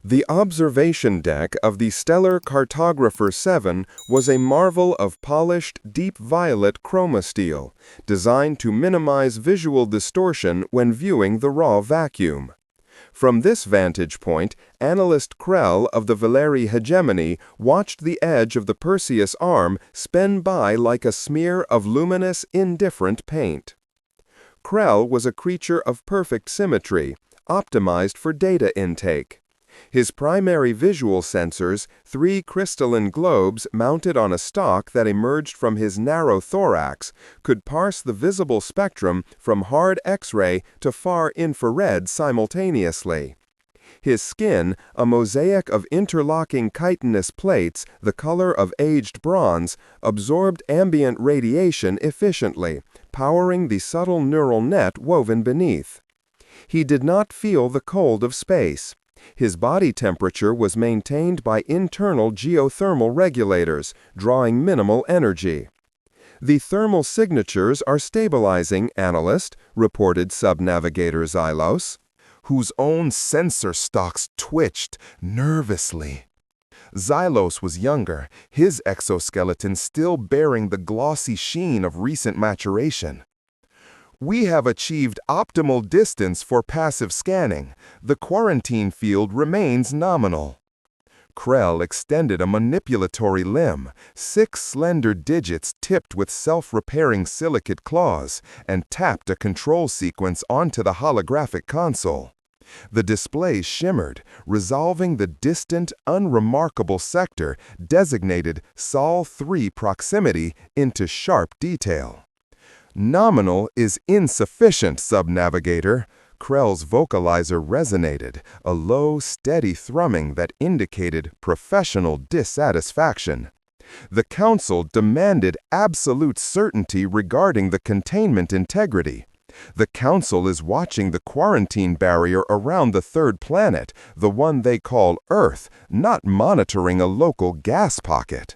The observation deck of the Stellar Cartographer 7 was a marvel of polished, deep violet chroma steel, designed to minimize visual distortion when viewing the raw vacuum. From this vantage point, analyst Krell of the Valeri hegemony watched the edge of the Perseus arm spin by like a smear of luminous, indifferent paint. Krell was a creature of perfect symmetry, optimized for data intake. His primary visual sensors, three crystalline globes mounted on a stalk that emerged from his narrow thorax, could parse the visible spectrum from hard X-ray to far infrared simultaneously. His skin, a mosaic of interlocking chitinous plates the color of aged bronze, absorbed ambient radiation efficiently, powering the subtle neural net woven beneath. He did not feel the cold of space. His body temperature was maintained by internal geothermal regulators, drawing minimal energy. "The thermal signatures are stabilizing, analyst," reported subnavigator Xylos, whose own sensor stalks twitched nervously. Xylos was younger, his exoskeleton still bearing the glossy sheen of recent maturation. "We have achieved optimal distance for passive scanning. The quarantine field remains nominal." Krell extended a manipulatory limb, 6 slender digits tipped with self-repairing silicate claws, and tapped a control sequence onto the holographic console. The display shimmered, resolving the distant, unremarkable sector designated Sol 3 proximity into sharp detail. "Nominal is insufficient, subnavigator." Krell's vocalizer resonated, a low, steady thrumming that indicated professional dissatisfaction. The Council demanded absolute certainty regarding the containment integrity. The Council is watching the quarantine barrier around the third planet, the one they call Earth, not monitoring a local gas pocket.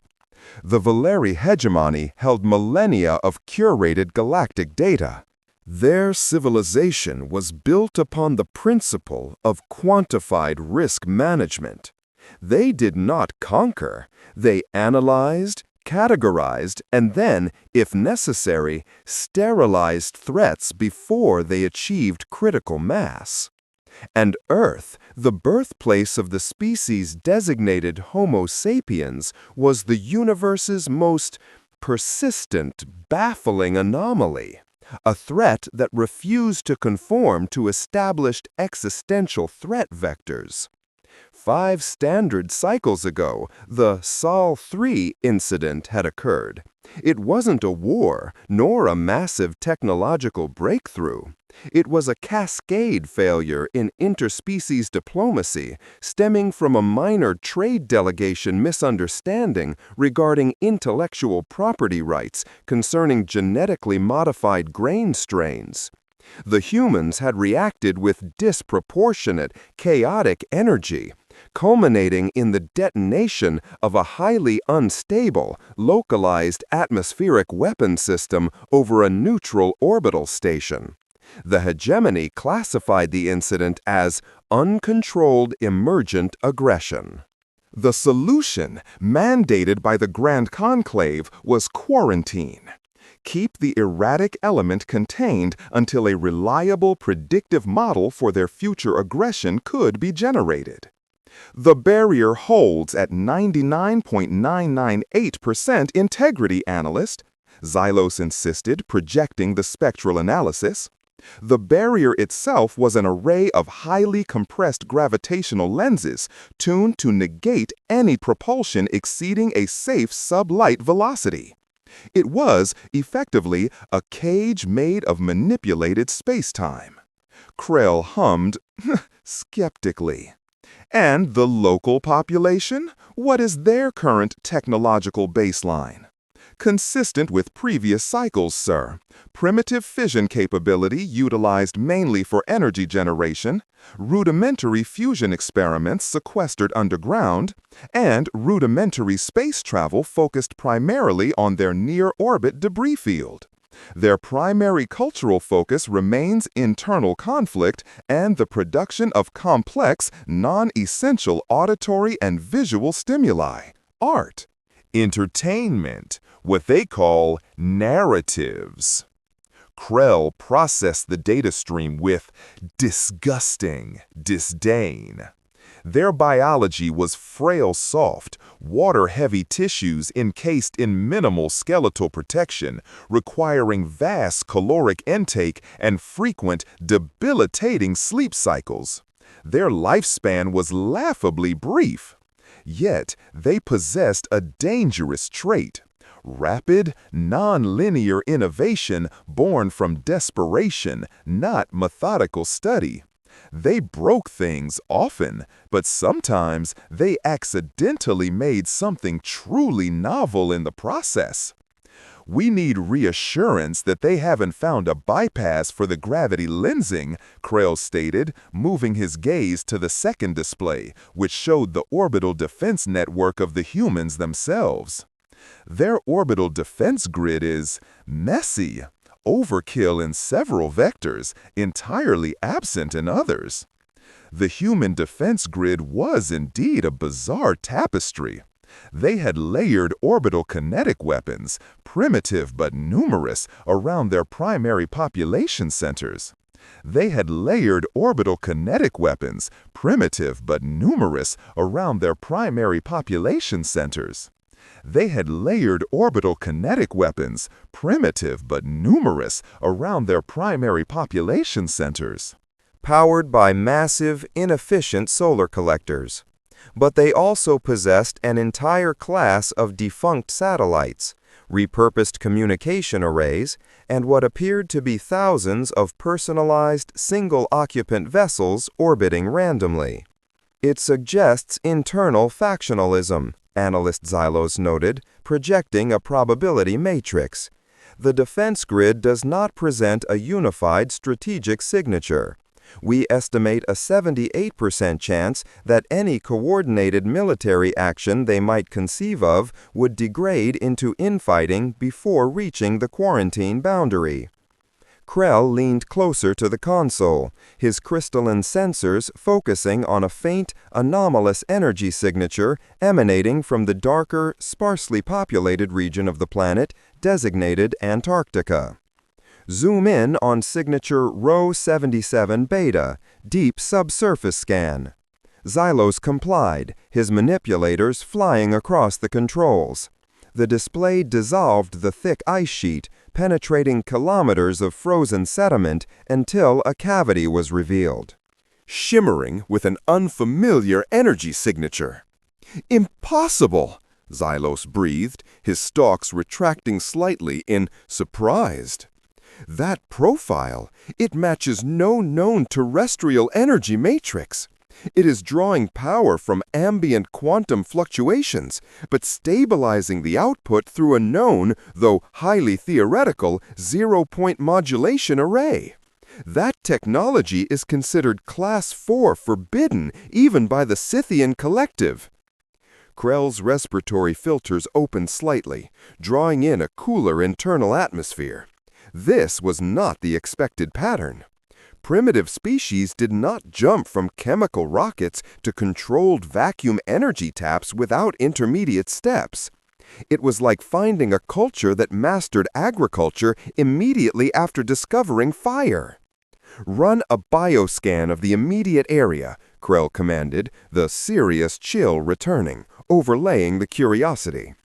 The Valeri hegemony held millennia of curated galactic data. Their civilization was built upon the principle of quantified risk management. They did not conquer. They analyzed, categorized, and then, if necessary, sterilized threats before they achieved critical mass. And Earth, the birthplace of the species designated Homo sapiens, was the universe's most persistent, baffling anomaly, a threat that refused to conform to established existential threat vectors. 5 standard cycles ago, the Sol 3 incident had occurred. It wasn't a war, nor a massive technological breakthrough. It was a cascade failure in interspecies diplomacy, stemming from a minor trade delegation misunderstanding regarding intellectual property rights concerning genetically modified grain strains. The humans had reacted with disproportionate, chaotic energy, culminating in the detonation of a highly unstable, localized atmospheric weapon system over a neutral orbital station. The hegemony classified the incident as uncontrolled emergent aggression. The solution, mandated by the Grand Conclave, was quarantine. Keep the erratic element contained until a reliable predictive model for their future aggression could be generated. "The barrier holds at 99.998% integrity, analyst," Xylos insisted, projecting the spectral analysis. The barrier itself was an array of highly compressed gravitational lenses tuned to negate any propulsion exceeding a safe sublight velocity. It was, effectively, a cage made of manipulated spacetime. Krell hummed skeptically. "And the local population? What is their current technological baseline?" "Consistent with previous cycles, sir. Primitive fission capability utilized mainly for energy generation, rudimentary fusion experiments sequestered underground, and rudimentary space travel focused primarily on their near-orbit debris field. Their primary cultural focus remains internal conflict and the production of complex, non-essential auditory and visual stimuli, art. Entertainment, what they call narratives. Krell processed the data stream with disgusting disdain. Their biology was frail soft, water-heavy tissues encased in minimal skeletal protection, requiring vast caloric intake and frequent, debilitating sleep cycles. Their lifespan was laughably brief. Yet they possessed a dangerous trait: rapid, non-linear innovation born from desperation, not methodical study. They broke things often, but sometimes they accidentally made something truly novel in the process. We need reassurance that they haven't found a bypass for the gravity lensing, Krell stated, moving his gaze to the second display, which showed the orbital defense network of the humans themselves. Their orbital defense grid is messy, overkill in several vectors, entirely absent in others. The human defense grid was indeed a bizarre tapestry. They had layered orbital kinetic weapons, primitive but numerous, around their primary population centers. They had layered orbital kinetic weapons, primitive but numerous, around their primary population centers. They had layered orbital kinetic weapons, primitive but numerous, around their primary population centers. Powered by massive, inefficient solar collectors. But they also possessed an entire class of defunct satellites, repurposed communication arrays, and what appeared to be thousands of personalized, single-occupant vessels orbiting randomly. It suggests internal factionalism, analyst Xylos noted, projecting a probability matrix. The defense grid does not present a unified strategic signature. We estimate a 78% chance that any coordinated military action they might conceive of would degrade into infighting before reaching the quarantine boundary. Krell leaned closer to the console, his crystalline sensors focusing on a faint, anomalous energy signature emanating from the darker, sparsely populated region of the planet designated Antarctica. Zoom in on signature Rho 77 beta, deep subsurface scan. Xylos complied, his manipulators flying across the controls. The display dissolved the thick ice sheet, penetrating kilometers of frozen sediment until a cavity was revealed, shimmering with an unfamiliar energy signature. "Impossible!" Xylos breathed, his stalks retracting slightly in surprised. "That profile, it matches no known terrestrial energy matrix. It is drawing power from ambient quantum fluctuations, but stabilizing the output through a known, though highly theoretical, zero-point modulation array. That technology is considered Class 4 forbidden even by the Scythian Collective." Krell's respiratory filters opened slightly, drawing in a cooler internal atmosphere. This was not the expected pattern. Primitive species did not jump from chemical rockets to controlled vacuum energy taps without intermediate steps. It was like finding a culture that mastered agriculture immediately after discovering fire. "Run a bioscan of the immediate area," Krell commanded, the serious chill returning, overlaying the curiosity.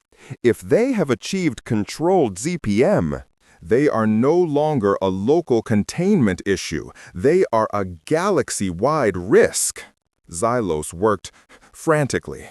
"If they have achieved controlled ZPM, they are no longer a local containment issue. They are a galaxy-wide risk." Xylos worked frantically.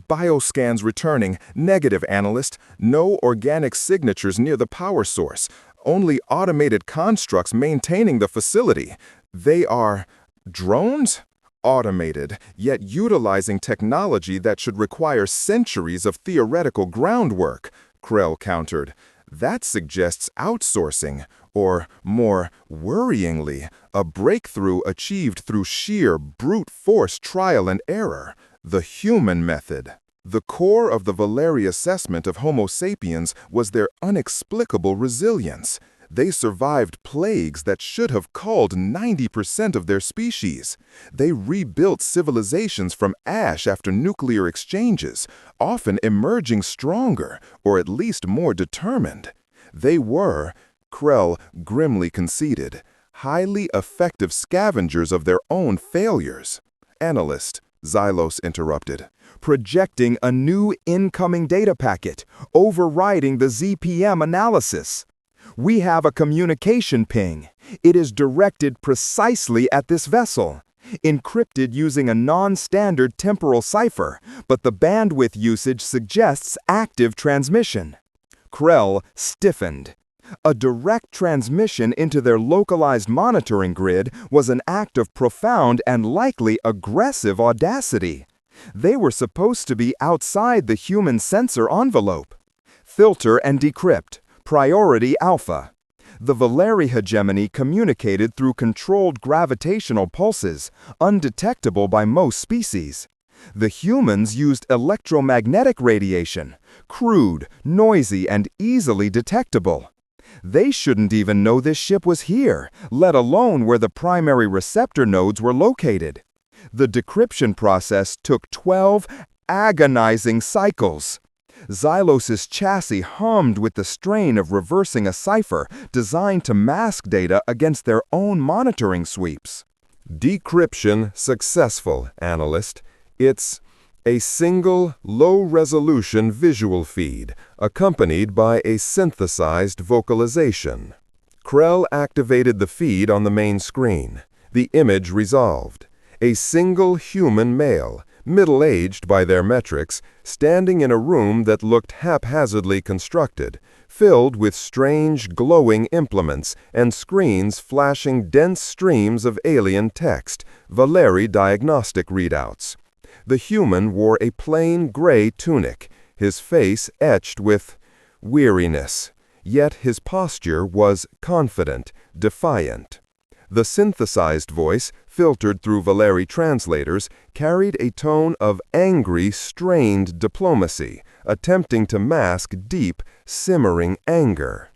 "Bioscans returning. Negative, analyst. No organic signatures near the power source. Only automated constructs maintaining the facility. They are drones? Automated, yet utilizing technology that should require centuries of theoretical groundwork," Krell countered. "That suggests outsourcing, or, more worryingly, a breakthrough achieved through sheer brute force trial and error, the human method." The core of the Valeri assessment of Homo sapiens was their inexplicable resilience. They survived plagues that should have culled 90% of their species. They rebuilt civilizations from ash after nuclear exchanges, often emerging stronger, or at least more determined. They were, Krell grimly conceded, highly effective scavengers of their own failures. Analyst, Xylos interrupted, projecting a new incoming data packet, overriding the ZPM analysis. We have a communication ping. It is directed precisely at this vessel, encrypted using a non-standard temporal cipher, but the bandwidth usage suggests active transmission. Krell stiffened. A direct transmission into their localized monitoring grid was an act of profound and likely aggressive audacity. They were supposed to be outside the human sensor envelope. Filter and decrypt. Priority Alpha. The Valeri hegemony communicated through controlled gravitational pulses, undetectable by most species. The humans used electromagnetic radiation, crude, noisy, and easily detectable. They shouldn't even know this ship was here, let alone where the primary receptor nodes were located. The decryption process took 12 agonizing cycles. Xylos's chassis hummed with the strain of reversing a cipher designed to mask data against their own monitoring sweeps. Decryption successful, analyst. It's a single, low-resolution visual feed, accompanied by a synthesized vocalization. Krell activated the feed on the main screen. The image resolved. A single human male, middle-aged by their metrics, standing in a room that looked haphazardly constructed, filled with strange, glowing implements and screens flashing dense streams of alien text, Valeri diagnostic readouts. The human wore a plain gray tunic, his face etched with weariness, yet his posture was confident, defiant. The synthesized voice, filtered through Valeri translators, carried a tone of angry, strained diplomacy, attempting to mask deep, simmering anger.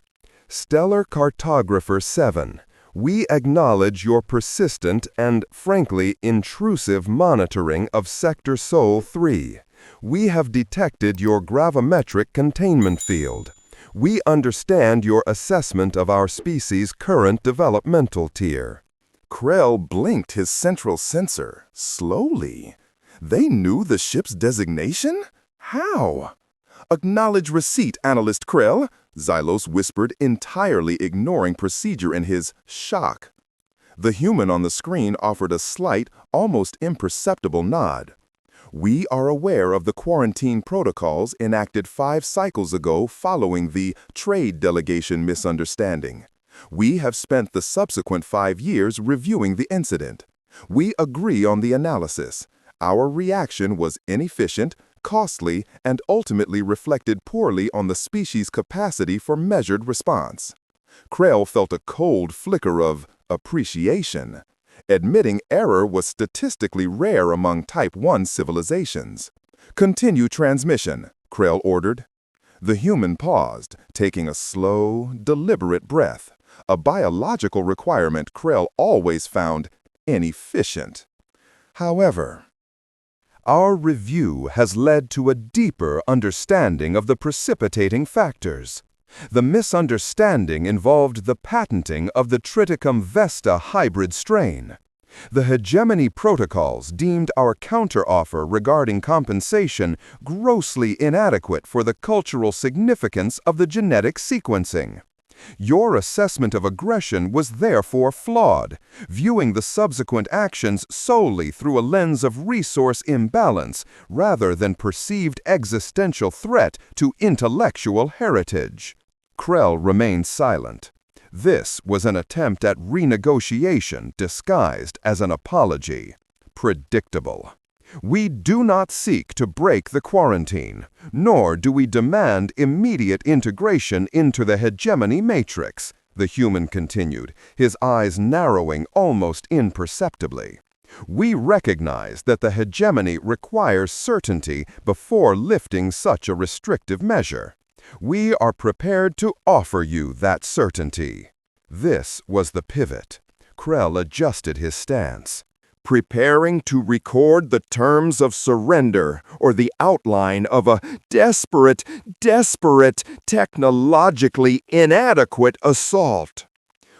Stellar Cartographer 7. We acknowledge your persistent and, frankly, intrusive monitoring of Sector Sol 3. We have detected your gravimetric containment field. We understand your assessment of our species' current developmental tier. Krell blinked his central sensor, slowly. They knew the ship's designation? How? Acknowledge receipt, Analyst Krell, Xylos whispered, entirely ignoring procedure in his shock. The human on the screen offered a slight, almost imperceptible nod. We are aware of the quarantine protocols enacted 5 cycles ago following the trade delegation misunderstanding. We have spent the subsequent 5 years reviewing the incident. We agree on the analysis. Our reaction was inefficient, costly, and ultimately reflected poorly on the species' capacity for measured response. Krell felt a cold flicker of appreciation. Admitting error was statistically rare among Type 1 civilizations. Continue transmission, Krell ordered. The human paused, taking a slow, deliberate breath, a biological requirement Krell always found inefficient. However, our review has led to a deeper understanding of the precipitating factors. The misunderstanding involved the patenting of the Triticum vesta hybrid strain. The hegemony protocols deemed our counteroffer regarding compensation grossly inadequate for the cultural significance of the genetic sequencing. Your assessment of aggression was therefore flawed, viewing the subsequent actions solely through a lens of resource imbalance rather than perceived existential threat to intellectual heritage. Krell remained silent. This was an attempt at renegotiation disguised as an apology. Predictable. We do not seek to break the quarantine, nor do we demand immediate integration into the hegemony matrix, the human continued, his eyes narrowing almost imperceptibly. We recognize that the hegemony requires certainty before lifting such a restrictive measure. We are prepared to offer you that certainty." This was the pivot. Krell adjusted his stance. "Preparing to record the terms of surrender or the outline of a desperate, technologically inadequate assault.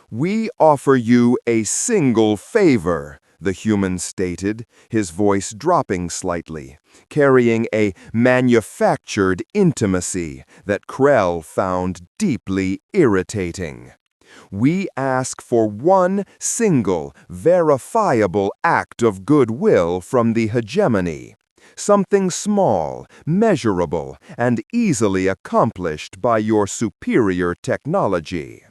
We offer you a single favor," the human stated, his voice dropping slightly, carrying a manufactured intimacy that Krell found deeply irritating. "We ask for one single, verifiable act of goodwill from the hegemony. Something small, measurable, and easily accomplished by your superior technology."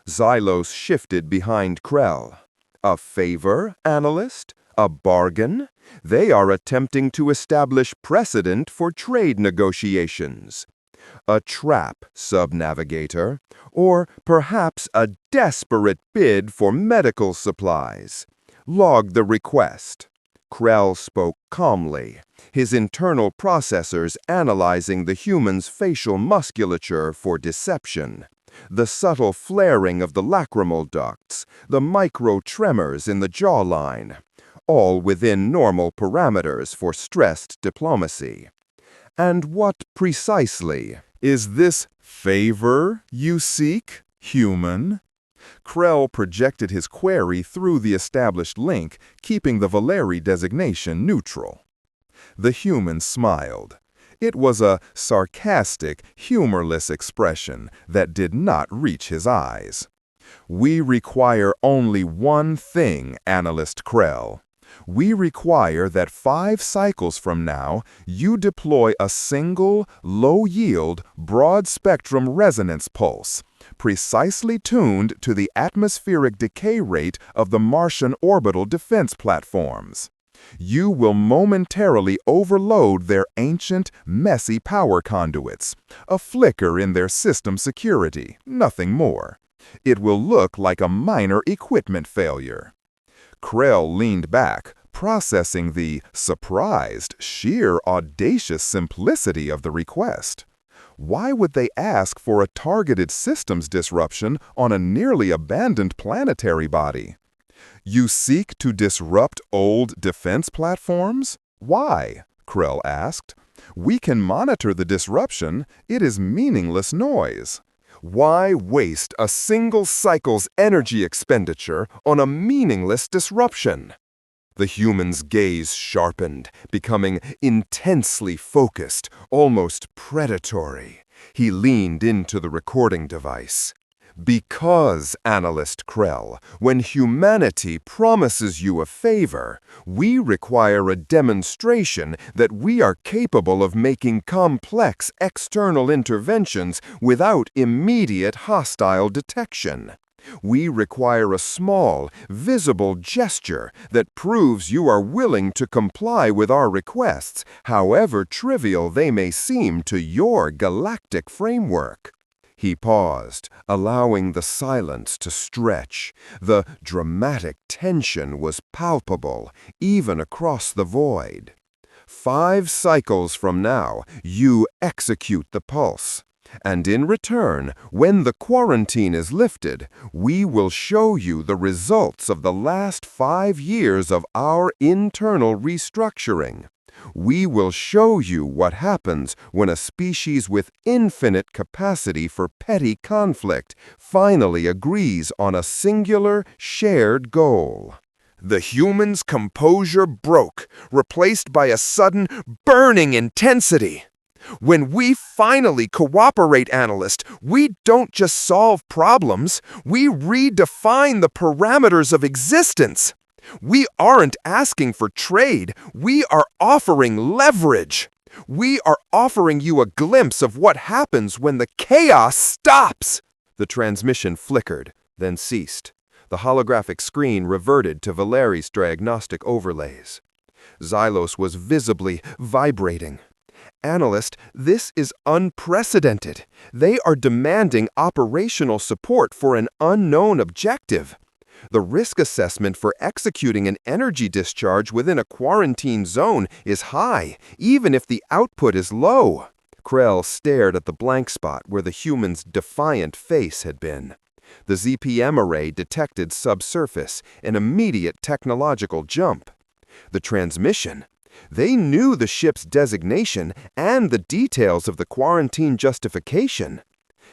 Xylos shifted behind Krell. "A favor, analyst? A bargain? They are attempting to establish precedent for trade negotiations. A trap, subnavigator, or perhaps a desperate bid for medical supplies. Log the request." Krell spoke calmly, his internal processors analyzing the human's facial musculature for deception. The subtle flaring of the lacrimal ducts, the micro-tremors in the jawline, all within normal parameters for stressed diplomacy. "And what precisely is this favor you seek, human?" Krell projected his query through the established link, keeping the Valeri designation neutral. The human smiled. It was a sarcastic, humorless expression that did not reach his eyes. "We require only one thing, Analyst Krell. We require that 5 cycles from now, you deploy a single, low-yield, broad-spectrum resonance pulse, precisely tuned to the atmospheric decay rate of the Martian orbital defense platforms. You will momentarily overload their ancient, messy power conduits, a flicker in their system security, nothing more. It will look like a minor equipment failure." Krell leaned back, processing the surprised, sheer audacious simplicity of the request. Why would they ask for a targeted systems disruption on a nearly abandoned planetary body? "You seek to disrupt old defense platforms? Why?" Krell asked. "We can monitor the disruption. It is meaningless noise. Why waste a single cycle's energy expenditure on a meaningless disruption?" The human's gaze sharpened, becoming intensely focused, almost predatory. He leaned into the recording device. "Because, Analyst Krell, when humanity promises you a favor, we require a demonstration that we are capable of making complex external interventions without immediate hostile detection. We require a small, visible gesture that proves you are willing to comply with our requests, however trivial they may seem to your galactic framework." He paused, allowing the silence to stretch. The dramatic tension was palpable, even across the void. 5 cycles from now, you execute the pulse. And in return, when the quarantine is lifted, we will show you the results of the last 5 years of our internal restructuring. We will show you what happens when a species with infinite capacity for petty conflict finally agrees on a singular, shared goal. The human's composure broke, replaced by a sudden, burning intensity. "When we finally cooperate, Analyst, we don't just solve problems, we redefine the parameters of existence. We aren't asking for trade, we are offering leverage. We are offering you a glimpse of what happens when the chaos stops." The transmission flickered, then ceased. The holographic screen reverted to Valeri's diagnostic overlays. Xylos was visibly vibrating. "Analyst, this is unprecedented. They are demanding operational support for an unknown objective. The risk assessment for executing an energy discharge within a quarantine zone is high, even if the output is low. Krell stared at the blank spot where the human's defiant face had been. The ZPM array detected subsurface, an immediate technological jump. The transmission. They knew the ship's designation and the details of the quarantine justification.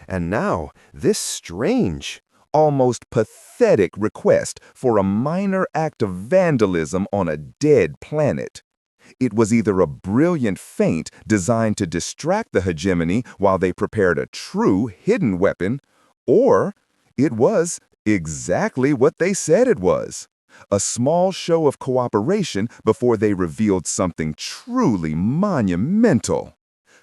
And now, this strange, almost pathetic request for a minor act of vandalism on a dead planet. It was either a brilliant feint designed to distract the hegemony while they prepared a true hidden weapon, or it was exactly what they said it was. A small show of cooperation before they revealed something truly monumental.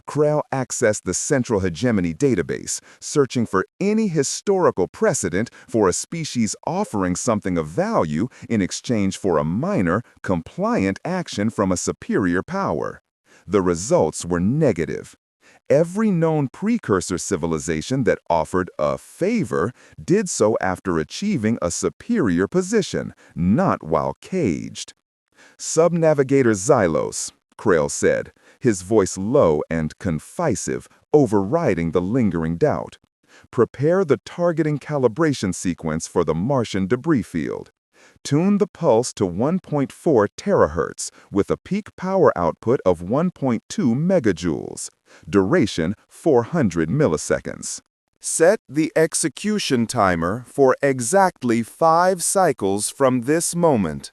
Krell accessed the Central Hegemony database, searching for any historical precedent for a species offering something of value in exchange for a minor, compliant action from a superior power. The results were negative. Every known precursor civilization that offered a favor did so after achieving a superior position, not while caged. "Subnavigator Xylos," Krell said, his voice low and concisive, overriding the lingering doubt. "Prepare the targeting calibration sequence for the Martian debris field. Tune the pulse to 1.4 terahertz with a peak power output of 1.2 megajoules. Duration 400 milliseconds. Set the execution timer for exactly 5 cycles from this moment."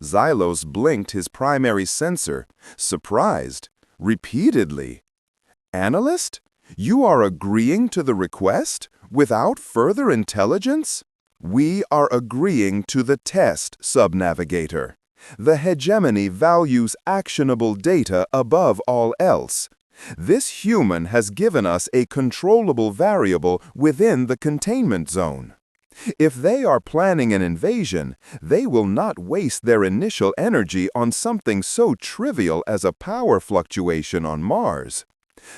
Xylos blinked his primary sensor, surprised, repeatedly. "Analyst, you are agreeing to the request without further intelligence?" "We are agreeing to the test, Subnavigator. The hegemony values actionable data above all else. This human has given us a controllable variable within the containment zone. If they are planning an invasion, they will not waste their initial energy on something so trivial as a power fluctuation on Mars.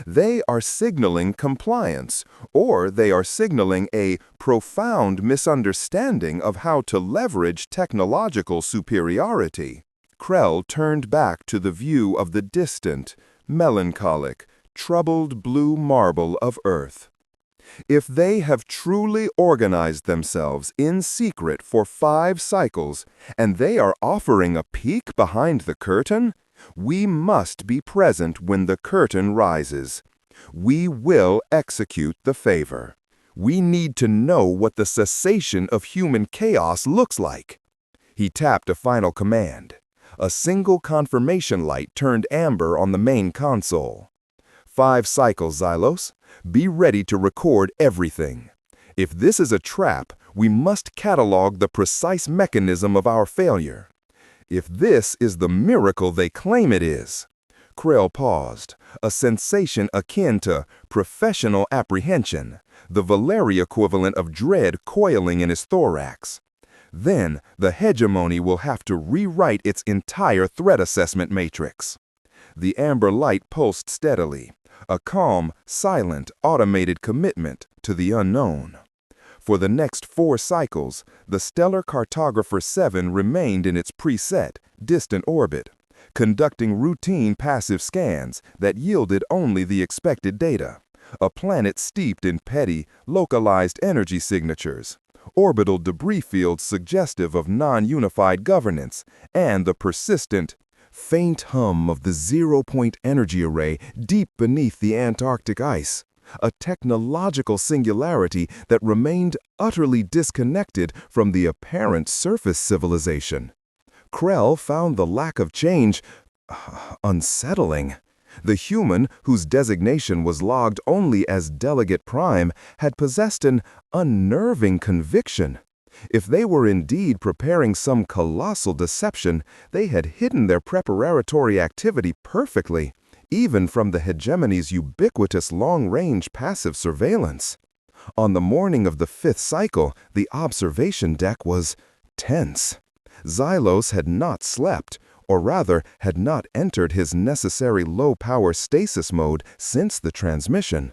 They are signaling compliance, or they are signaling a profound misunderstanding of how to leverage technological superiority." Krell turned back to the view of the distant, melancholic, troubled blue marble of Earth. "If they have truly organized themselves in secret for 5 cycles, and they are offering a peek behind the curtain, we must be present when the curtain rises. We will execute the favor. We need to know what the cessation of human chaos looks like." He tapped a final command. A single confirmation light turned amber on the main console. "5 cycles, Xylos. Be ready to record everything. If this is a trap, we must catalog the precise mechanism of our failure. If this is the miracle they claim it is." Krell paused, a sensation akin to professional apprehension, the Valeri equivalent of dread coiling in his thorax. Then the hegemony will have to rewrite its entire threat assessment matrix. The amber light pulsed steadily, a calm, silent, automated commitment to the unknown. For the next 4 cycles, the Stellar Cartographer 7 remained in its preset, distant orbit, conducting routine passive scans that yielded only the expected data. A planet steeped in petty, localized energy signatures, orbital debris fields suggestive of non-unified governance, and the persistent, faint hum of the zero-point energy array deep beneath the Antarctic ice, a technological singularity that remained utterly disconnected from the apparent surface civilization. Krell found the lack of change unsettling. The human, whose designation was logged only as Delegate Prime, had possessed an unnerving conviction. If they were indeed preparing some colossal deception, they had hidden their preparatory activity perfectly, even from the hegemony's ubiquitous long-range passive surveillance. On the morning of the 5th cycle, the observation deck was tense. Xylos had not slept, or rather had not entered his necessary low-power stasis mode since the transmission.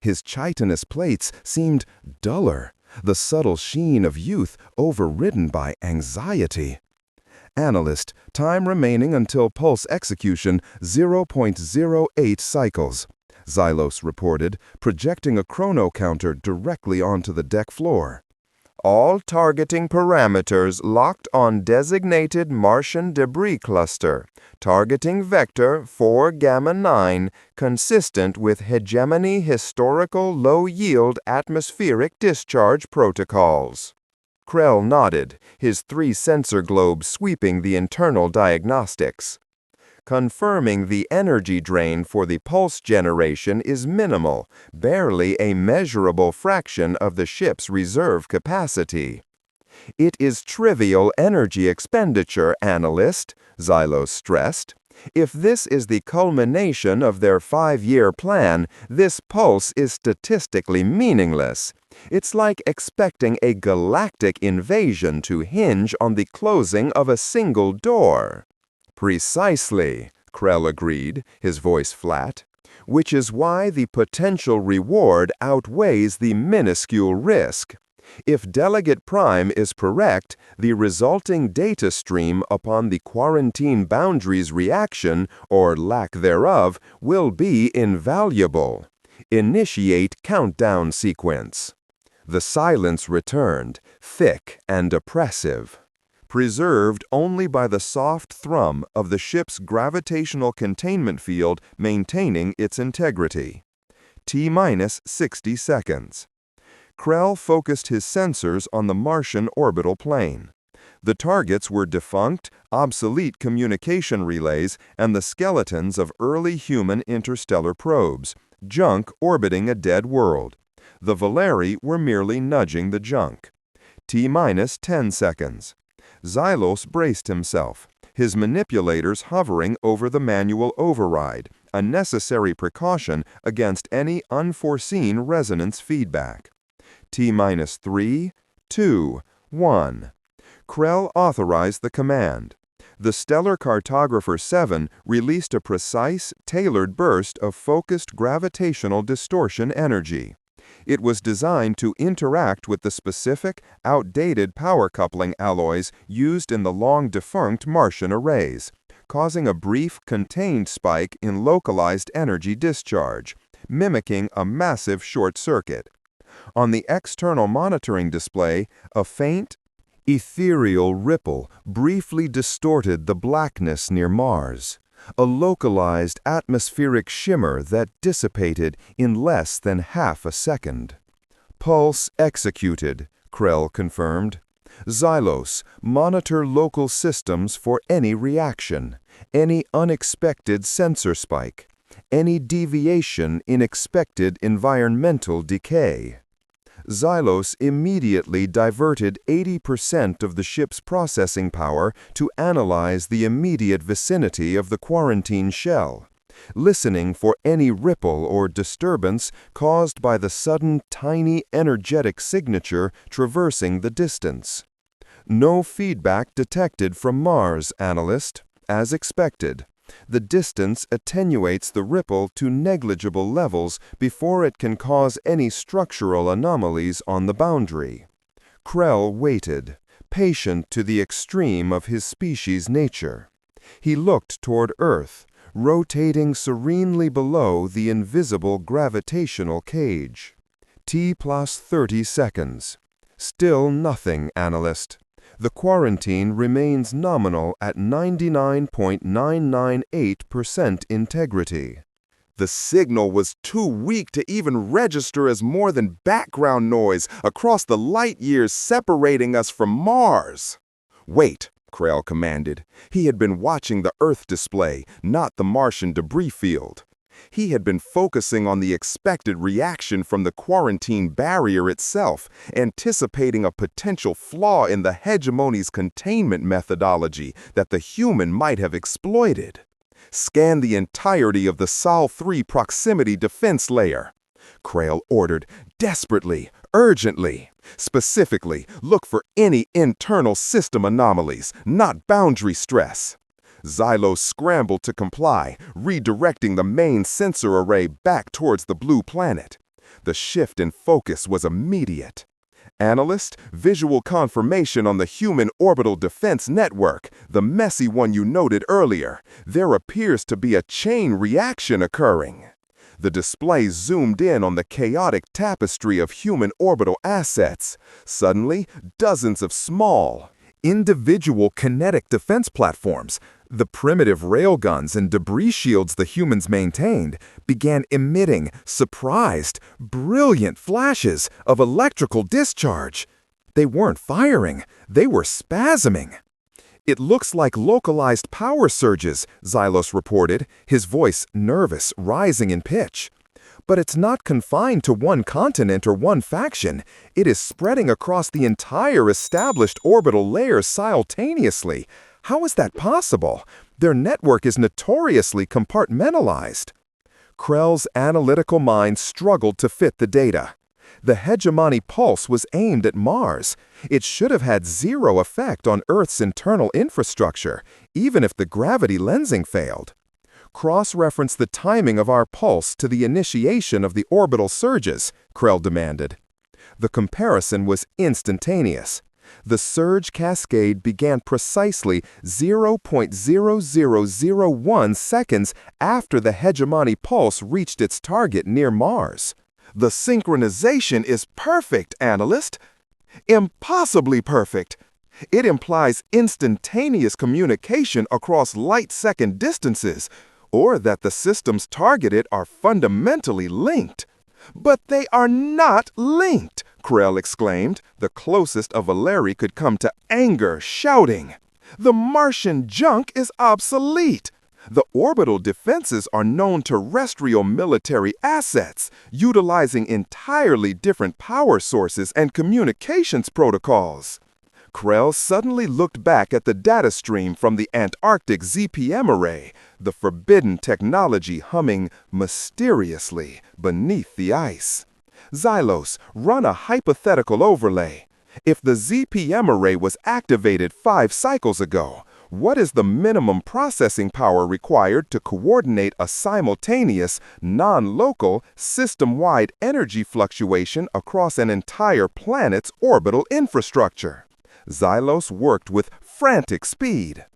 His chitinous plates seemed duller, the subtle sheen of youth overridden by anxiety. Analyst, time remaining until pulse execution 0.08 cycles. Xylos reported, projecting a chrono counter directly onto the deck floor. All targeting parameters locked on designated Martian debris cluster. Targeting vector 4 gamma 9, consistent with hegemony historical low-yield atmospheric discharge protocols. Krell nodded, his 3 sensor globes sweeping the internal diagnostics. Confirming the energy drain for the pulse generation is minimal, barely a measurable fraction of the ship's reserve capacity. It is trivial energy expenditure, analyst, Xylos stressed. If this is the culmination of their 5-year plan, this pulse is statistically meaningless. It's like expecting a galactic invasion to hinge on the closing of a single door. Precisely, Krell agreed, his voice flat, which is why the potential reward outweighs the minuscule risk. If Delegate Prime is correct, the resulting data stream upon the quarantine boundaries reaction, or lack thereof, will be invaluable. Initiate countdown sequence. The silence returned, thick and oppressive. Preserved only by the soft thrum of the ship's gravitational containment field maintaining its integrity. T-minus 60 seconds. Krell focused his sensors on the Martian orbital plane. The targets were defunct, obsolete communication relays and the skeletons of early human interstellar probes, junk orbiting a dead world. The Valeri were merely nudging the junk. T-minus 10 seconds. Xylos braced himself, his manipulators hovering over the manual override, a necessary precaution against any unforeseen resonance feedback. T-minus 3, 2, 1. Krell authorized the command. The Stellar Cartographer 7 released a precise, tailored burst of focused gravitational distortion energy. It was designed to interact with the specific, outdated power coupling alloys used in the long-defunct Martian arrays, causing a brief, contained spike in localized energy discharge, mimicking a massive short circuit. On the external monitoring display, a faint, ethereal ripple briefly distorted the blackness near Mars, a localized atmospheric shimmer that dissipated in less than half a second. Pulse executed, Krell confirmed. Xylos, monitor local systems for any reaction, any unexpected sensor spike, any deviation in expected environmental decay. Xylos immediately diverted 80% of the ship's processing power to analyze the immediate vicinity of the quarantine shell, listening for any ripple or disturbance caused by the sudden tiny energetic signature traversing the distance. No feedback detected from Mars, analyst, as expected. The distance attenuates the ripple to negligible levels before it can cause any structural anomalies on the boundary. Krell waited, patient to the extreme of his species' nature. He looked toward Earth, rotating serenely below the invisible gravitational cage. T+30 seconds. Still nothing, analyst. The quarantine remains nominal at 99.998% integrity. The signal was too weak to even register as more than background noise across the light years separating us from Mars. Wait, Krell commanded. He had been watching the Earth display, not the Martian debris field. He had been focusing on the expected reaction from the quarantine barrier itself, anticipating a potential flaw in the hegemony's containment methodology that the human might have exploited. Scan the entirety of the Sol-3 proximity defense layer, Krell ordered, desperately, urgently. Specifically, look for any internal system anomalies, not boundary stress. Xylos scrambled to comply, redirecting the main sensor array back towards the blue planet. The shift in focus was immediate. Analyst, visual confirmation on the Human Orbital Defense Network, the messy one you noted earlier. There appears to be a chain reaction occurring. The display zoomed in on the chaotic tapestry of human orbital assets. Suddenly, dozens of small, individual kinetic defense platforms, the primitive railguns and debris shields the humans maintained, began emitting surprised, brilliant flashes of electrical discharge. They weren't firing, they were spasming. "It looks like localized power surges," Xylos reported, his voice nervous, rising in pitch. "But it's not confined to one continent or one faction. It is spreading across the entire established orbital layers simultaneously. How is that possible? Their network is notoriously compartmentalized." Krell's analytical mind struggled to fit the data. The hegemony pulse was aimed at Mars. It should have had zero effect on Earth's internal infrastructure, even if the gravity lensing failed. "Cross-reference the timing of our pulse to the initiation of the orbital surges," Krell demanded. The comparison was instantaneous. The surge cascade began precisely 0.0001 seconds after the hegemony pulse reached its target near Mars. "The synchronization is perfect, analyst. Impossibly perfect. It implies instantaneous communication across light-second distances, or that the systems targeted are fundamentally linked." "But they are not linked!" Krell exclaimed. The closest a Valeri could come to anger, shouting. "The Martian junk is obsolete! The orbital defenses are known terrestrial military assets, utilizing entirely different power sources and communications protocols." Krell suddenly looked back at the data stream from the Antarctic ZPM array, the forbidden technology humming mysteriously beneath the ice. "Xylos, run a hypothetical overlay. If the ZPM array was activated 5 cycles ago, what is the minimum processing power required to coordinate a simultaneous, non-local, system-wide energy fluctuation across an entire planet's orbital infrastructure?" Xylos worked with frantic speed,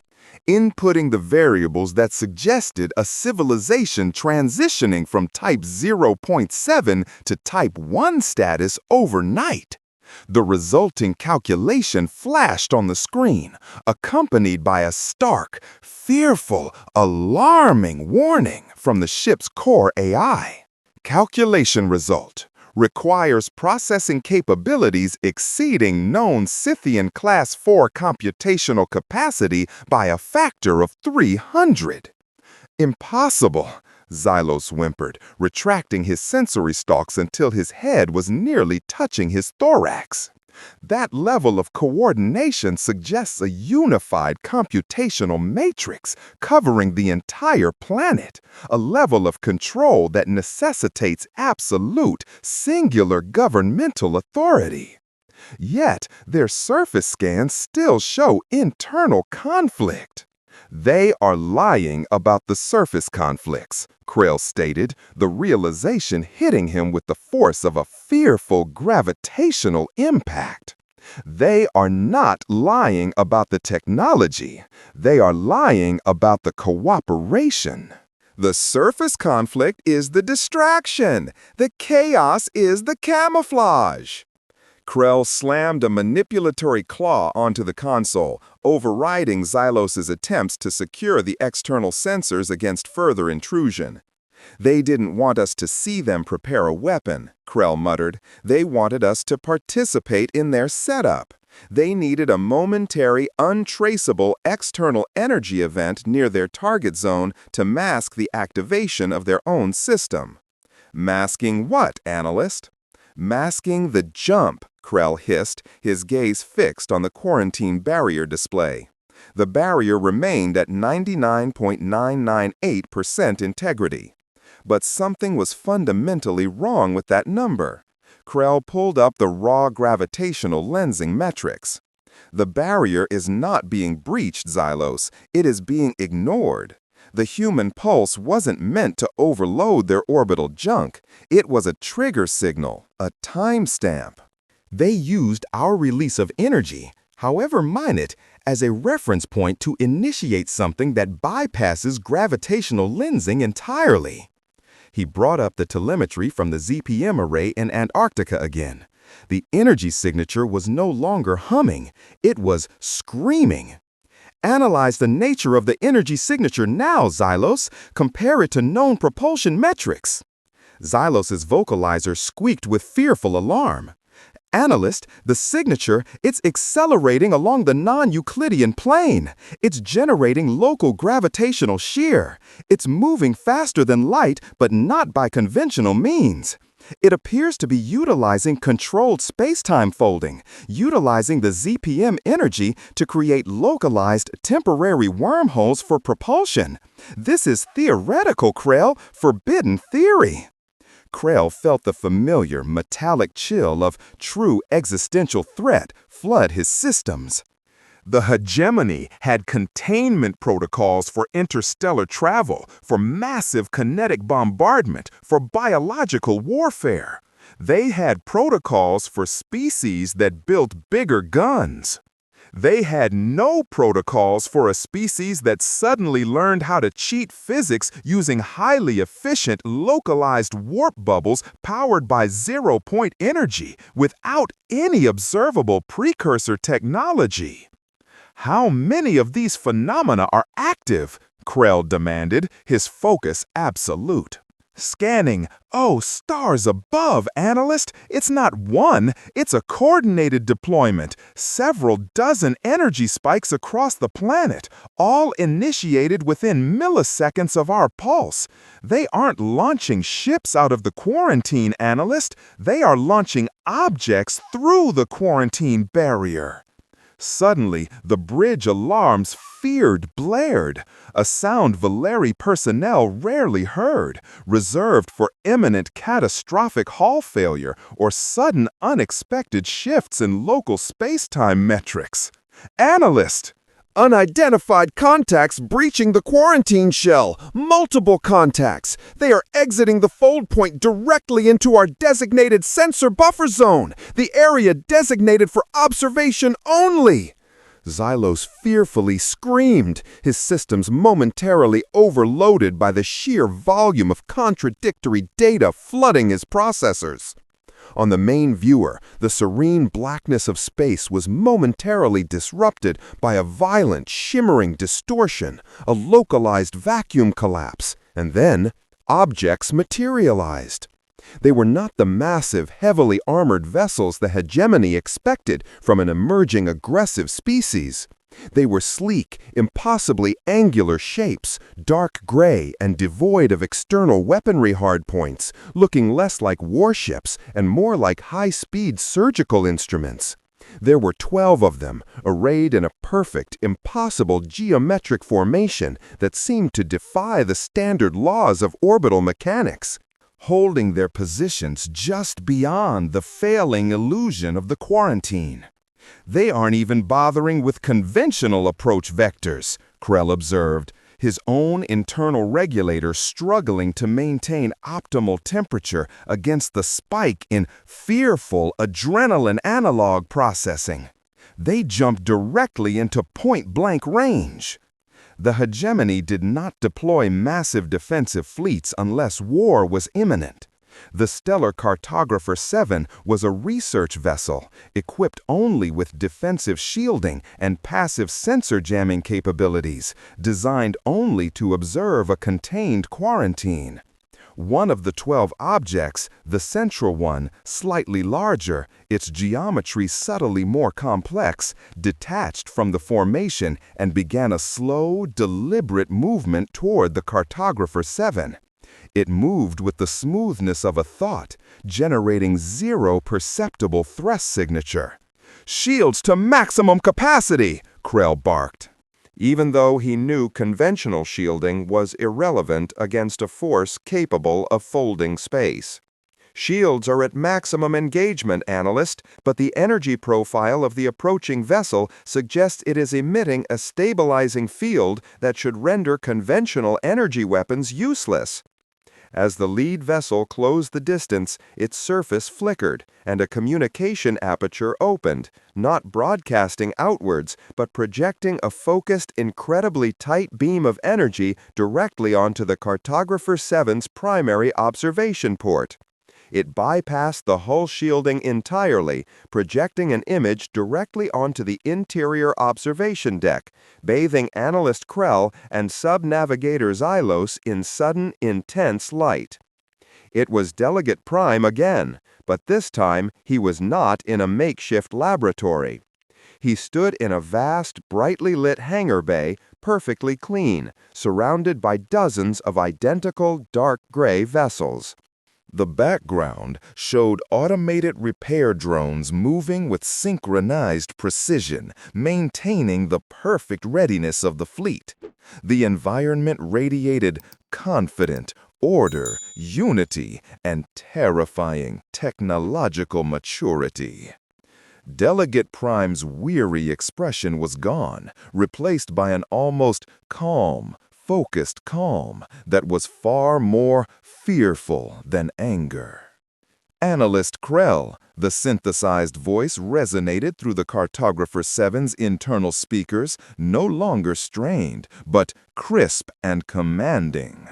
inputting the variables that suggested a civilization transitioning from Type 0.7 to Type 1 status overnight. The resulting calculation flashed on the screen, accompanied by a stark, fearful, alarming warning from the ship's core AI. Calculation result requires processing capabilities exceeding known Scythian Class 4 computational capacity by a factor of 300. "Impossible," Xylos whimpered, retracting his sensory stalks until his head was nearly touching his thorax. "That level of coordination suggests a unified computational matrix covering the entire planet, a level of control that necessitates absolute, singular governmental authority. Yet, their surface scans still show internal conflict." "They are lying about the surface conflicts," Krell stated, the realization hitting him with the force of a fearful gravitational impact. "They are not lying about the technology. They are lying about the cooperation. The surface conflict is the distraction. The chaos is the camouflage." Krell slammed a manipulatory claw onto the console, overriding Xylos's attempts to secure the external sensors against further intrusion. "They didn't want us to see them prepare a weapon," Krell muttered. "They wanted us to participate in their setup. They needed a momentary, untraceable external energy event near their target zone to mask the activation of their own system." "Masking what, analyst?" "Masking the jump," Krell hissed, his gaze fixed on the quarantine barrier display. The barrier remained at 99.998% integrity. But something was fundamentally wrong with that number. Krell pulled up the raw gravitational lensing metrics. "The barrier is not being breached, Xylos. It is being ignored. The human pulse wasn't meant to overload their orbital junk. It was a trigger signal, a timestamp." They used our release of energy, however minute, as a reference point to initiate something that bypasses gravitational lensing entirely. He brought up the telemetry from the ZPM array in Antarctica again. The energy signature was no longer humming, it was screaming. Analyze the nature of the energy signature now, Xylos. Compare it to known propulsion metrics. Xylos's vocalizer squeaked with fearful alarm. Analyst, the signature, it's accelerating along the non-Euclidean plane. It's generating local gravitational shear. It's moving faster than light, but not by conventional means. It appears to be utilizing controlled space-time folding, utilizing the ZPM energy to create localized temporary wormholes for propulsion. This is theoretical, Krell, forbidden theory. Krell felt the familiar, metallic chill of true existential threat flood his systems. The hegemony had containment protocols for interstellar travel, for massive kinetic bombardment, for biological warfare. They had protocols for species that built bigger guns. They had no protocols for a species that suddenly learned how to cheat physics using highly efficient, localized warp bubbles powered by zero-point energy without any observable precursor technology. How many of these phenomena are active? Krell demanded, his focus absolute. Scanning. Oh, stars above, analyst. It's not one, it's a coordinated deployment. Several dozen energy spikes across the planet, all initiated within milliseconds of our pulse. They aren't launching ships out of the quarantine, analyst. They are launching objects through the quarantine barrier. Suddenly, the bridge alarms blared, a sound Valeri personnel rarely heard, reserved for imminent catastrophic hull failure or sudden unexpected shifts in local space-time metrics. Analyst! Unidentified contacts breaching the quarantine shell. Multiple contacts. They are exiting the fold point directly into our designated sensor buffer zone, the area designated for observation only. Xylos fearfully screamed, his systems momentarily overloaded by the sheer volume of contradictory data flooding his processors. On the main viewer, the serene blackness of space was momentarily disrupted by a violent, shimmering distortion, a localized vacuum collapse, and then objects materialized. They were not the massive, heavily armored vessels the hegemony expected from an emerging aggressive species. They were sleek, impossibly angular shapes, dark gray and devoid of external weaponry hardpoints, looking less like warships and more like high-speed surgical instruments. There were 12 of them, arrayed in a perfect, impossible geometric formation that seemed to defy the standard laws of orbital mechanics, holding their positions just beyond the failing illusion of the quarantine. They aren't even bothering with conventional approach vectors, Krell observed, his own internal regulator struggling to maintain optimal temperature against the spike in fearful adrenaline analog processing. They jumped directly into point-blank range. The hegemony did not deploy massive defensive fleets unless war was imminent. The Stellar Cartographer 7 was a research vessel, equipped only with defensive shielding and passive sensor jamming capabilities, designed only to observe a contained quarantine. One of the 12 objects, the central one, slightly larger, its geometry subtly more complex, detached from the formation and began a slow, deliberate movement toward the Cartographer 7. It moved with the smoothness of a thought, generating zero perceptible thrust signature. "Shields to maximum capacity!" Krell barked. Even though he knew conventional shielding was irrelevant against a force capable of folding space. "Shields are at maximum engagement, analyst, but the energy profile of the approaching vessel suggests it is emitting a stabilizing field that should render conventional energy weapons useless." As the lead vessel closed the distance, its surface flickered, and a communication aperture opened, not broadcasting outwards, but projecting a focused, incredibly tight beam of energy directly onto the Cartographer 7's primary observation port. It bypassed the hull shielding entirely, projecting an image directly onto the interior observation deck, bathing analyst Krell and sub-navigator Xylos in sudden, intense light. It was Delegate Prime again, but this time he was not in a makeshift laboratory. He stood in a vast, brightly lit hangar bay, perfectly clean, surrounded by dozens of identical dark gray vessels. The background showed automated repair drones moving with synchronized precision, maintaining the perfect readiness of the fleet. The environment radiated confident, order, unity, and terrifying technological maturity. Delegate Prime's weary expression was gone, replaced by an almost calm, focused calm that was far more fearful than anger. Analyst Krell, the synthesized voice resonated through the Cartographer 7's internal speakers, no longer strained, but crisp and commanding.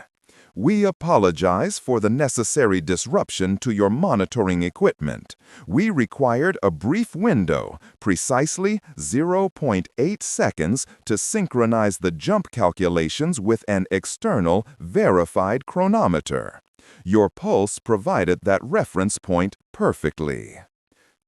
We apologize for the necessary disruption to your monitoring equipment. We required a brief window, precisely 0.8 seconds, to synchronize the jump calculations with an external, verified chronometer. Your pulse provided that reference point perfectly.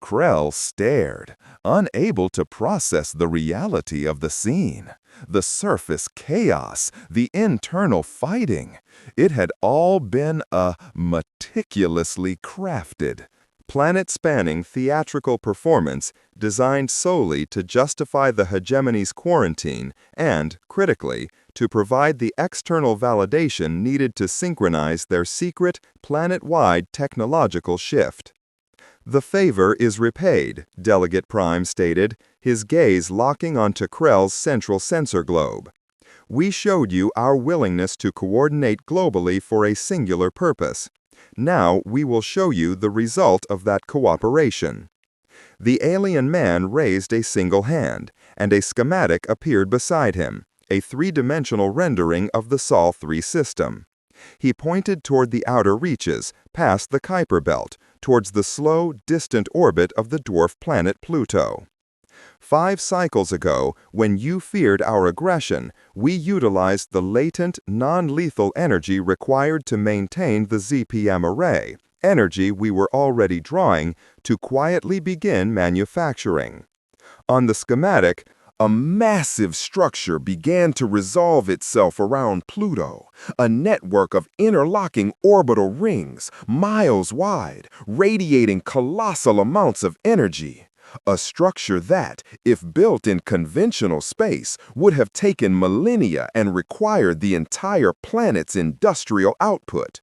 Krell stared, unable to process the reality of the scene. The surface chaos, the internal fighting. It had all been a meticulously crafted, planet-spanning theatrical performance designed solely to justify the hegemony's quarantine and, critically, to provide the external validation needed to synchronize their secret, planet-wide technological shift. The favor is repaid, Delegate Prime stated, his gaze locking onto Krell's central sensor globe. We showed you our willingness to coordinate globally for a singular purpose. Now we will show you the result of that cooperation. The alien man raised a single hand, and a schematic appeared beside him, a three-dimensional rendering of the Sol 3 system. He pointed toward the outer reaches, past the Kuiper Belt, towards the slow, distant orbit of the dwarf planet Pluto. 5 cycles ago, when you feared our aggression, we utilized the latent, non-lethal energy required to maintain the ZPM array, energy we were already drawing, to quietly begin manufacturing. On the schematic, a massive structure began to resolve itself around Pluto, a network of interlocking orbital rings, miles wide, radiating colossal amounts of energy. A structure that, if built in conventional space, would have taken millennia and required the entire planet's industrial output.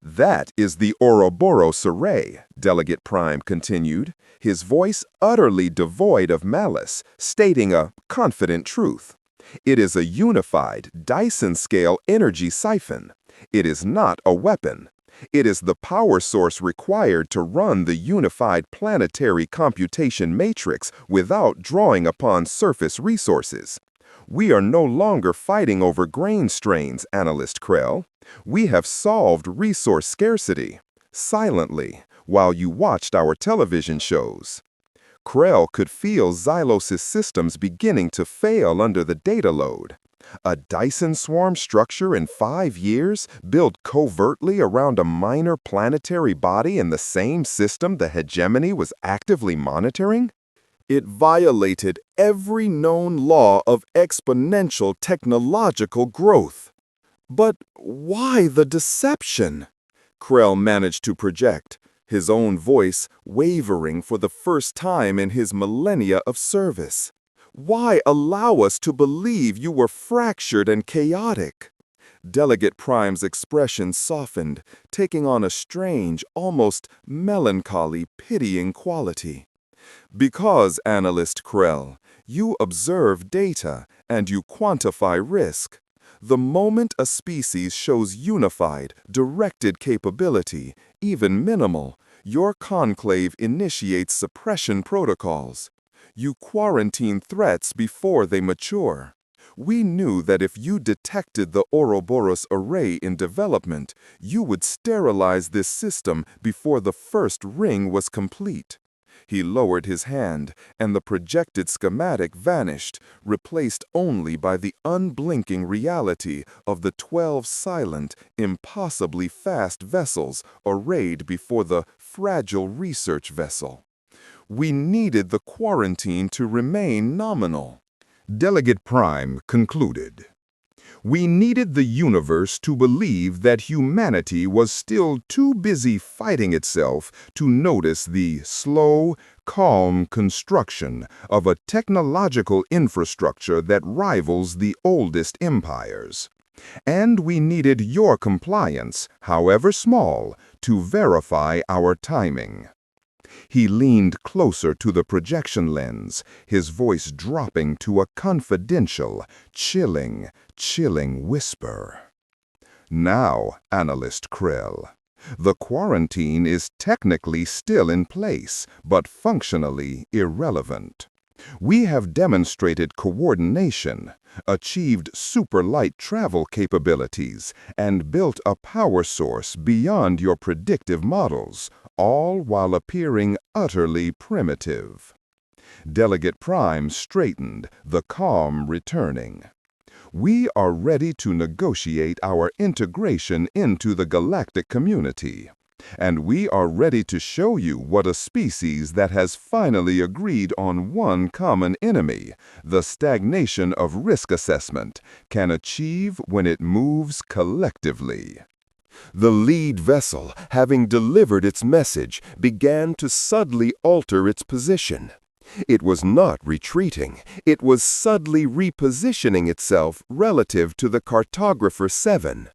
That is the Ouroboros array, Delegate Prime continued, his voice utterly devoid of malice, stating a confident truth. It is a unified, Dyson-scale energy siphon. It is not a weapon. It is the power source required to run the unified planetary computation matrix without drawing upon surface resources. We are no longer fighting over grain strains, Analyst Krell. We have solved resource scarcity, silently, while you watched our television shows. Krell could feel Xylos' systems beginning to fail under the data load. A Dyson swarm structure in 5 years, built covertly around a minor planetary body in the same system the hegemony was actively monitoring? It violated every known law of exponential technological growth. But why the deception? Krell managed to project, his own voice wavering for the first time in his millennia of service. Why allow us to believe you were fractured and chaotic? Delegate Prime's expression softened, taking on a strange, almost melancholy, pitying quality. Because, Analyst Krell, you observe data and you quantify risk. The moment a species shows unified, directed capability, even minimal, your conclave initiates suppression protocols. You quarantine threats before they mature. We knew that if you detected the Ouroboros array in development, you would sterilize this system before the first ring was complete. He lowered his hand, and the projected schematic vanished, replaced only by the unblinking reality of the 12 silent, impossibly fast vessels arrayed before the fragile research vessel. We needed the quarantine to remain nominal. Delegate Prime concluded. We needed the universe to believe that humanity was still too busy fighting itself to notice the slow, calm construction of a technological infrastructure that rivals the oldest empires. And we needed your compliance, however small, to verify our timing. He leaned closer to the projection lens, his voice dropping to a confidential, chilling whisper. Now, Analyst Krill, the quarantine is technically still in place, but functionally irrelevant. We have demonstrated coordination, achieved super-light travel capabilities, and built a power source beyond your predictive models, all while appearing utterly primitive. Delegate Prime straightened, the calm returning. We are ready to negotiate our integration into the galactic community. And we are ready to show you what a species that has finally agreed on one common enemy, the stagnation of risk assessment, can achieve when it moves collectively. The lead vessel, having delivered its message, began to subtly alter its position. It was not retreating, it was subtly repositioning itself relative to the Cartographer 7.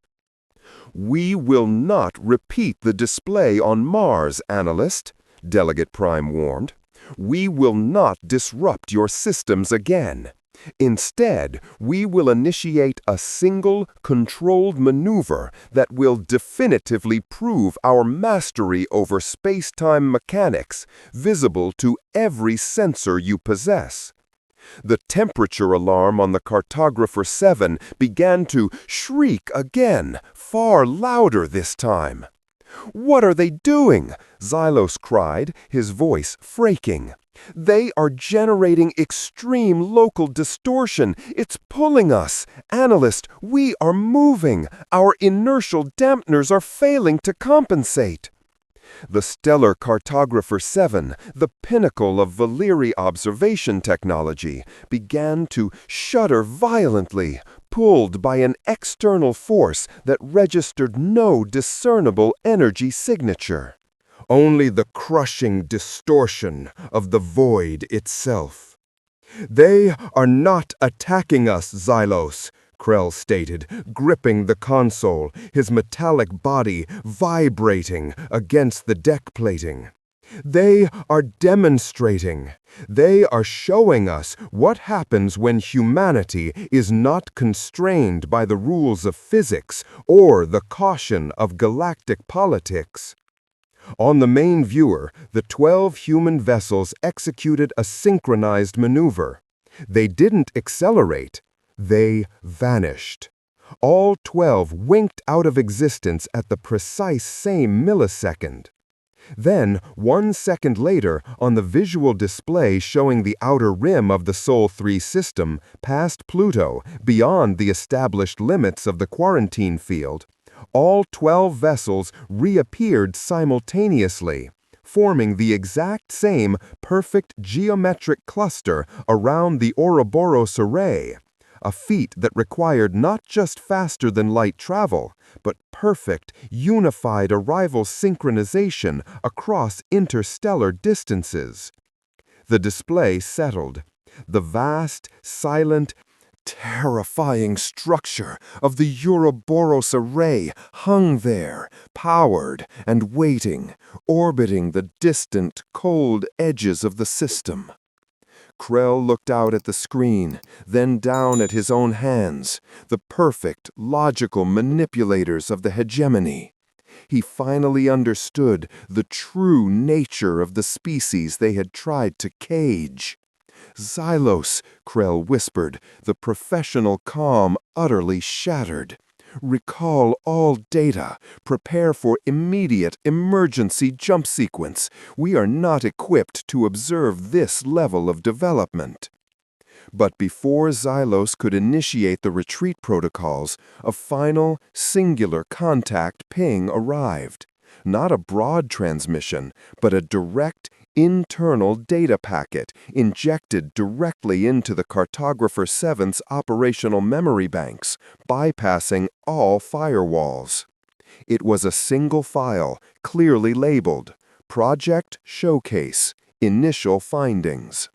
We will not repeat the display on Mars, Analyst, Delegate Prime warned. We will not disrupt your systems again. Instead, we will initiate a single, controlled maneuver that will definitively prove our mastery over space-time mechanics, visible to every sensor you possess. The temperature alarm on the Cartographer 7 began to shriek again, far louder this time. "What are they doing?" Xylos cried, his voice fraking. "They are generating extreme local distortion. It's pulling us. Analyst, we are moving. Our inertial dampeners are failing to compensate." The stellar Cartographer 7, the pinnacle of Valyri observation technology, began to shudder violently, pulled by an external force that registered no discernible energy signature. Only the crushing distortion of the void itself. "They are not attacking us, Xylos," Krell stated, gripping the console, his metallic body vibrating against the deck plating. "They are demonstrating. They are showing us what happens when humanity is not constrained by the rules of physics or the caution of galactic politics." On the main viewer, the 12 human vessels executed a synchronized maneuver. They didn't accelerate. They vanished. All 12 winked out of existence at the precise same millisecond. Then, 1 second later, on the visual display showing the outer rim of the Sol 3 system, past Pluto, beyond the established limits of the quarantine field, all 12 vessels reappeared simultaneously, forming the exact same perfect geometric cluster around the Ouroboros array, a feat that required not just faster-than-light travel, but perfect, unified arrival synchronization across interstellar distances. The display settled. The vast, silent, terrifying structure of the Ouroboros array hung there, powered and waiting, orbiting the distant, cold edges of the system. Krell looked out at the screen, then down at his own hands, the perfect, logical manipulators of the hegemony. He finally understood the true nature of the species they had tried to cage. "Xylos," Krell whispered, the professional calm utterly shattered. "Recall all data. Prepare for immediate emergency jump sequence. We are not equipped to observe this level of development." But before Xylos could initiate the retreat protocols, a final, singular contact ping arrived. Not a broad transmission, but a direct, internal data packet injected directly into the Cartographer 7's operational memory banks, bypassing all firewalls. It was a single file, clearly labeled, Project Showcase, Initial Findings.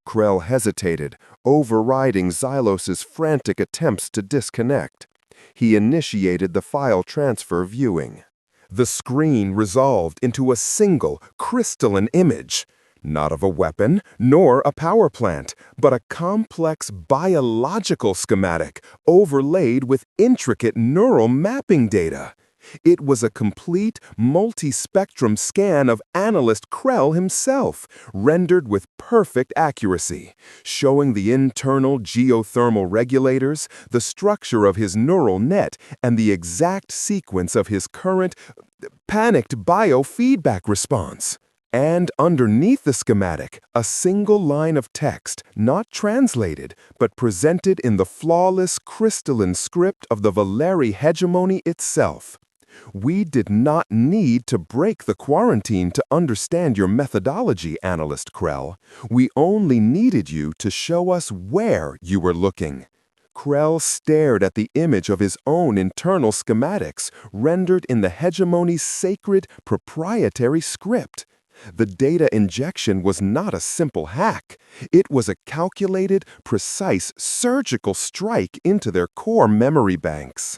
Krell hesitated, overriding Xylos's frantic attempts to disconnect. He initiated the file transfer viewing. The screen resolved into a single, crystalline image, not of a weapon, nor a power plant, but a complex biological schematic overlaid with intricate neural mapping data. It was a complete, multi-spectrum scan of analyst Krell himself, rendered with perfect accuracy, showing the internal geothermal regulators, the structure of his neural net, and the exact sequence of his current, panicked biofeedback response. And underneath the schematic, a single line of text, not translated, but presented in the flawless crystalline script of the Valeri hegemony itself. "We did not need to break the quarantine to understand your methodology, Analyst Krell. We only needed you to show us where you were looking." Krell stared at the image of his own internal schematics, rendered in the hegemony's sacred, proprietary script. The data injection was not a simple hack. It was a calculated, precise, surgical strike into their core memory banks.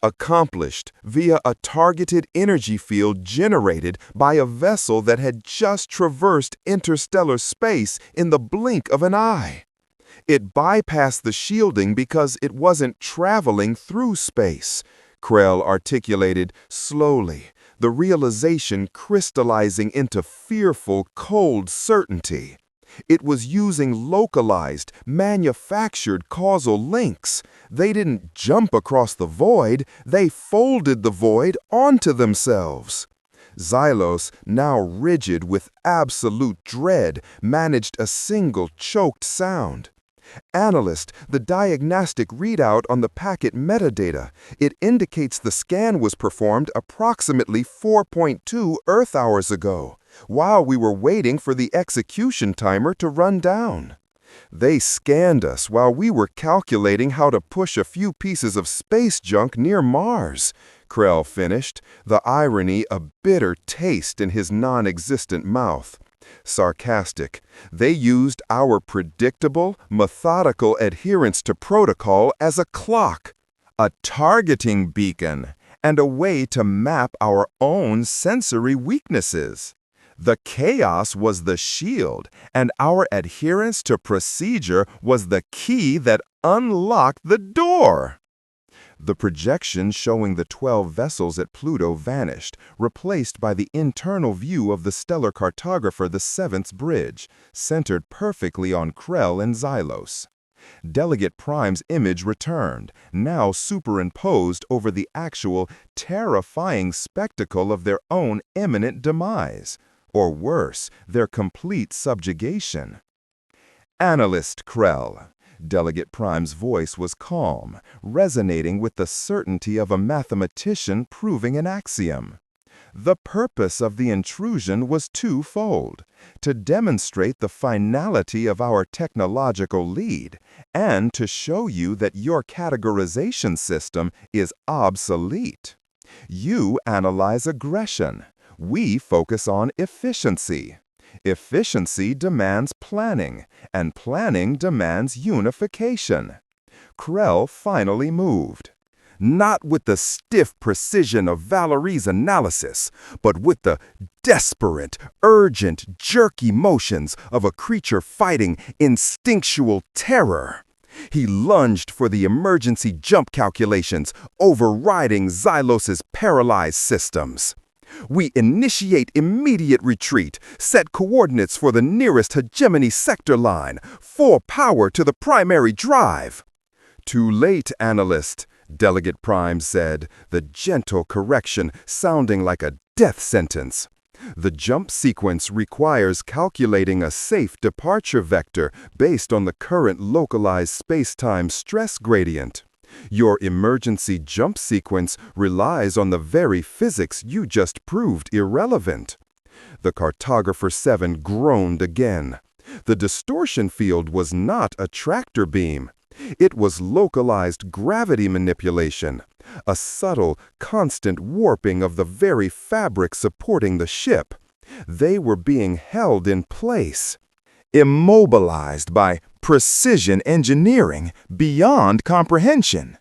Accomplished via a targeted energy field generated by a vessel that had just traversed interstellar space in the blink of an eye. It bypassed the shielding because it wasn't traveling through space, Krell articulated slowly, the realization crystallizing into fearful, cold certainty. It was using localized, manufactured causal links. They didn't jump across the void, they folded the void onto themselves. Xylos, now rigid with absolute dread, managed a single choked sound. "Analyst, the diagnostic readout on the packet metadata. It indicates the scan was performed approximately 4.2 Earth hours ago, while we were waiting for the execution timer to run down. They scanned us while we were calculating how to push a few pieces of space junk near Mars," Krell finished, the irony a bitter taste in his non-existent mouth. Sarcastic, "They used our predictable, methodical adherence to protocol as a clock, a targeting beacon, and a way to map our own sensory weaknesses. The chaos was the shield, and our adherence to procedure was the key that unlocked the door." The projection showing the 12 vessels at Pluto vanished, replaced by the internal view of the stellar cartographer the 7th bridge, centered perfectly on Krell and Xylos. Delegate Prime's image returned, now superimposed over the actual, terrifying spectacle of their own imminent demise, or worse, their complete subjugation. "Analyst Krell." Delegate Prime's voice was calm, resonating with the certainty of a mathematician proving an axiom. "The purpose of the intrusion was twofold: to demonstrate the finality of our technological lead, and to show you that your categorization system is obsolete. You analyze aggression. We focus on efficiency. Efficiency demands planning, and planning demands unification." Krell finally moved. not with the stiff precision of Valerie's analysis, but with the desperate, urgent, jerky motions of a creature fighting instinctual terror. He lunged for the emergency jump calculations, overriding Xylos's paralyzed systems. We initiate immediate retreat, set coordinates for the nearest hegemony sector line, 4 power to the primary drive. Too late, analyst, Delegate Prime said, the gentle correction sounding like a death sentence. The jump sequence requires calculating a safe departure vector based on the current localized space-time stress gradient. Your emergency jump sequence relies on the very physics you just proved irrelevant. The Cartographer 7 groaned again. The distortion field was not a tractor beam. It was localized gravity manipulation, a subtle, constant warping of the very fabric supporting the ship. They were being held in place, immobilized by precision engineering beyond comprehension.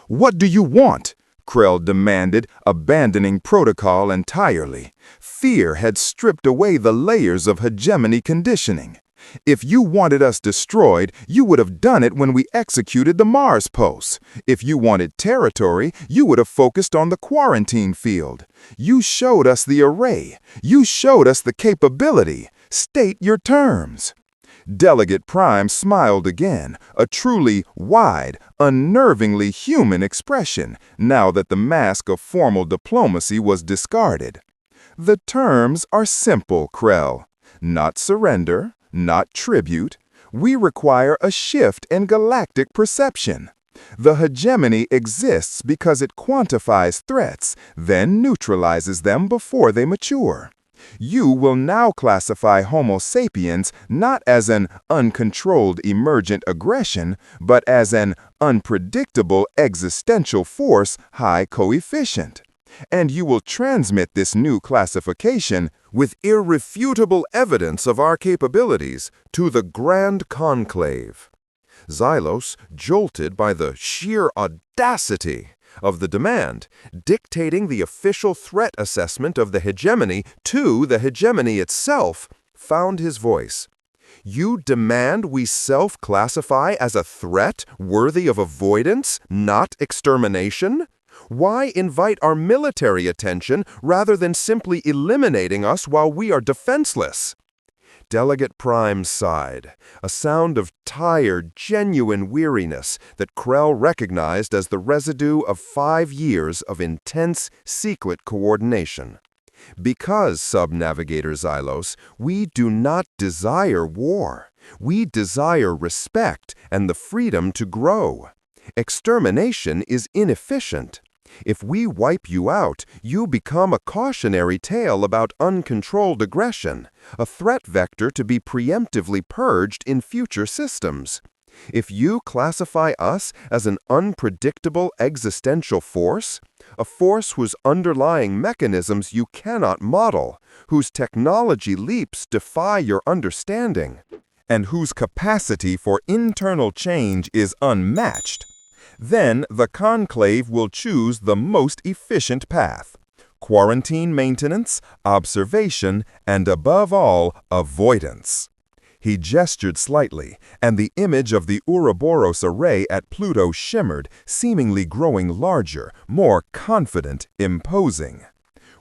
"What do you want?" Krell demanded, abandoning protocol entirely. Fear had stripped away the layers of hegemony conditioning. If you wanted us destroyed, you would have done it when we executed the Mars posts. If you wanted territory, you would have focused on the quarantine field. You showed us the array. You showed us the capability. State your terms. Delegate Prime smiled again, a truly wide, unnervingly human expression, now that the mask of formal diplomacy was discarded. The terms are simple, Krell. Not surrender, not tribute. We require a shift in galactic perception. The hegemony exists because it quantifies threats, then neutralizes them before they mature. You will now classify Homo sapiens not as an uncontrolled emergent aggression, but as an unpredictable existential force high coefficient. And you will transmit this new classification with irrefutable evidence of our capabilities to the Grand Conclave. Xylos, jolted by the sheer audacity of the demand, dictating the official threat assessment of the hegemony to the hegemony itself, found his voice. You demand we self-classify as a threat worthy of avoidance, not extermination? Why invite our military attention rather than simply eliminating us while we are defenseless? Delegate Prime sighed, a sound of tired, genuine weariness that Krell recognized as the residue of 5 years of intense, secret coordination. Because, Sub-Navigator Xylos, we do not desire war. We desire respect and the freedom to grow. Extermination is inefficient. If we wipe you out, you become a cautionary tale about uncontrolled aggression, a threat vector to be preemptively purged in future systems. If you classify us as an unpredictable existential force, a force whose underlying mechanisms you cannot model, whose technology leaps defy your understanding, and whose capacity for internal change is unmatched, then the Conclave will choose the most efficient path: quarantine maintenance, observation, and above all, avoidance. He gestured slightly, and the image of the Ouroboros array at Pluto shimmered, seemingly growing larger, more confident, imposing.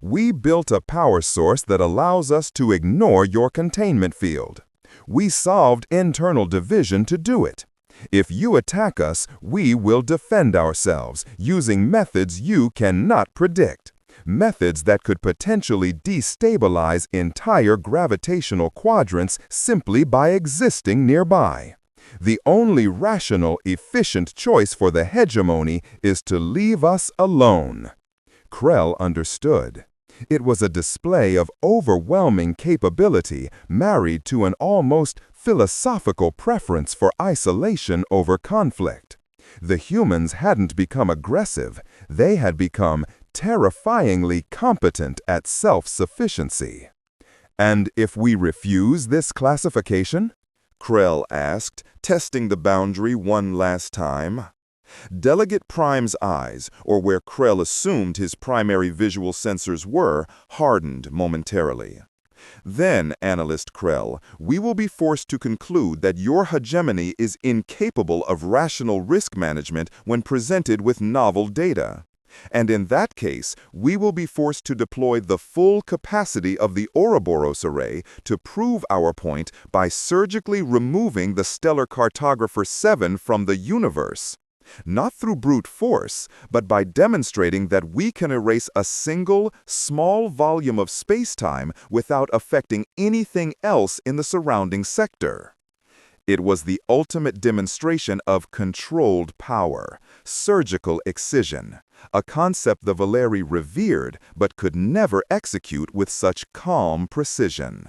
We built a power source that allows us to ignore your containment field. We solved internal division to do it. If you attack us, we will defend ourselves using methods you cannot predict. Methods that could potentially destabilize entire gravitational quadrants simply by existing nearby. The only rational, efficient choice for the hegemony is to leave us alone. Krell understood. It was a display of overwhelming capability married to an almost philosophical preference for isolation over conflict. The humans hadn't become aggressive, they had become terrifyingly competent at self-sufficiency. And if we refuse this classification? Krell asked, testing the boundary one last time. Delegate Prime's eyes, or where Krell assumed his primary visual sensors were, hardened momentarily. Then, Analyst Krell, we will be forced to conclude that your hegemony is incapable of rational risk management when presented with novel data. And in that case, we will be forced to deploy the full capacity of the Ouroboros array to prove our point by surgically removing the stellar cartographer 7 from the universe. Not through brute force, but by demonstrating that we can erase a single, small volume of spacetime without affecting anything else in the surrounding sector. It was the ultimate demonstration of controlled power, surgical excision, a concept the Valeri revered but could never execute with such calm precision.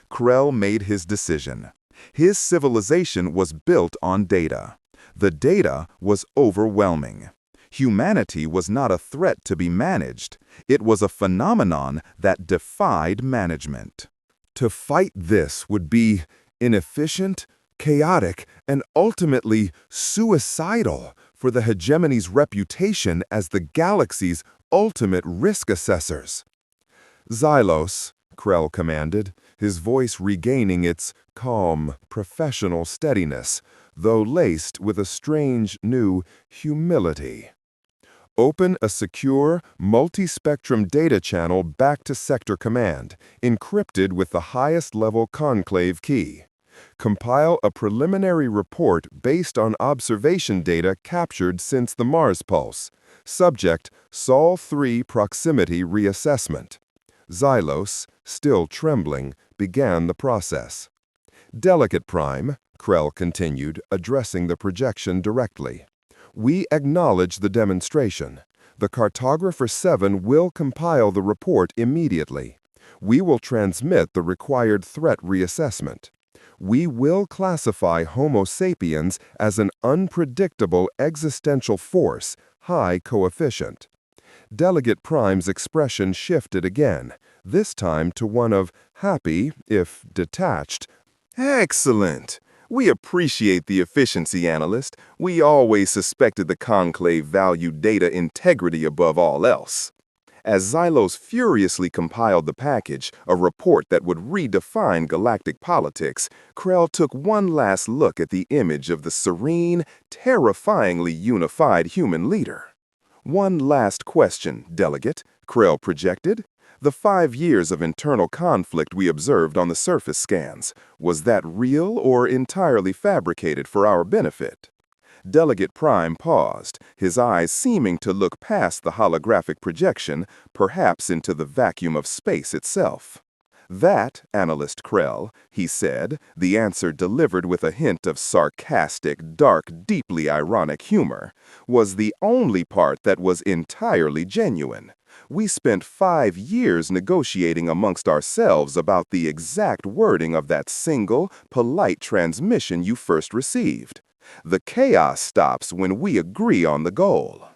Krell made his decision. His civilization was built on data. The data was overwhelming. Humanity was not a threat to be managed. It was a phenomenon that defied management. To fight this would be inefficient, chaotic, and ultimately suicidal for the hegemony's reputation as the galaxy's ultimate risk assessors. "Xylos," Krell commanded, his voice regaining its calm, professional steadiness, though laced with a strange, new humility. "Open a secure, multi-spectrum data channel back to Sector Command, encrypted with the highest-level conclave key. Compile a preliminary report based on observation data captured since the Mars pulse. Subject, Sol 3 proximity reassessment." Xylos, still trembling, began the process. "Delegate Prime," Krell continued, addressing the projection directly, "we acknowledge the demonstration. The Cartographer 7 will compile the report immediately. We will transmit the required threat reassessment. We will classify Homo sapiens as an unpredictable existential force, high coefficient." Delegate Prime's expression shifted again, this time to one of happy, if detached. "Excellent! We appreciate the efficiency, Analyst. We always suspected the conclave valued data integrity above all else." As Xylos furiously compiled the package, a report that would redefine galactic politics, Krell took one last look at the image of the serene, terrifyingly unified human leader. "One last question, Delegate," Krell projected. "The 5 years of internal conflict we observed on the surface scans, was that real or entirely fabricated for our benefit?" Delegate Prime paused, his eyes seeming to look past the holographic projection, perhaps into the vacuum of space itself. "That, Analyst Krell," he said, the answer delivered with a hint of sarcastic, dark, deeply ironic humor, "was the only part that was entirely genuine. We spent 5 years negotiating amongst ourselves about the exact wording of that single, polite transmission you first received. The chaos stops when we agree on the goal."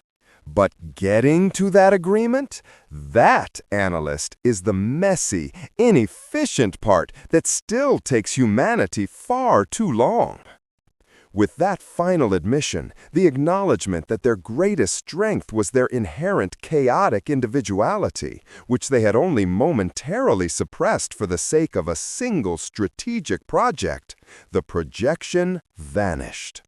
But getting to that agreement? That, Analyst, is the messy, inefficient part that still takes humanity far too long. With that final admission, the acknowledgement that their greatest strength was their inherent chaotic individuality, which they had only momentarily suppressed for the sake of a single strategic project, the projection vanished.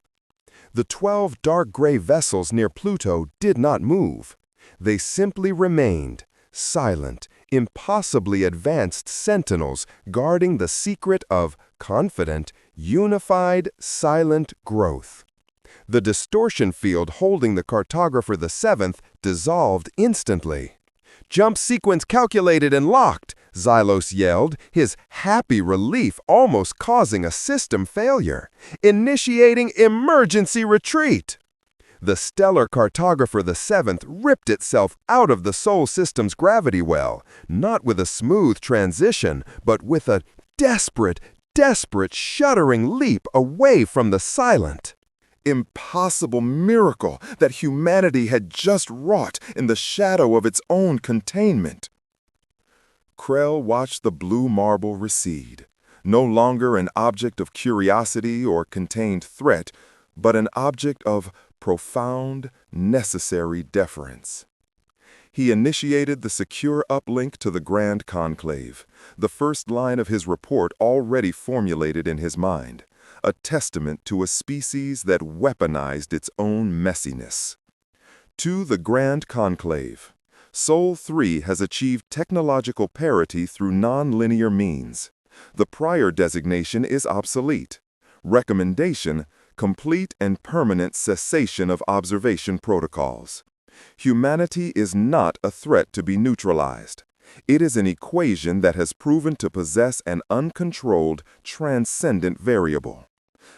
The 12 dark gray vessels near Pluto did not move. They simply remained, silent, impossibly advanced sentinels guarding the secret of confident, unified, silent growth. The distortion field holding the Cartographer the 7th dissolved instantly. "Jump sequence calculated and locked," Xylos yelled, his happy relief almost causing a system failure. "Initiating emergency retreat." The stellar Cartographer the 7th ripped itself out of the Sol system's gravity well, not with a smooth transition, but with a desperate, shuddering leap away from the silent. Impossible miracle that humanity had just wrought in the shadow of its own containment. Krell watched the blue marble recede, no longer an object of curiosity or contained threat, but an object of profound, necessary deference. He initiated the secure uplink to the Grand Conclave, the first line of his report already formulated in his mind, a testament to a species that weaponized its own messiness. To the Grand Conclave, Sol 3 has achieved technological parity through non-linear means. The prior designation is obsolete. Recommendation: complete and permanent cessation of observation protocols. Humanity is not a threat to be neutralized. It is an equation that has proven to possess an uncontrolled, transcendent variable.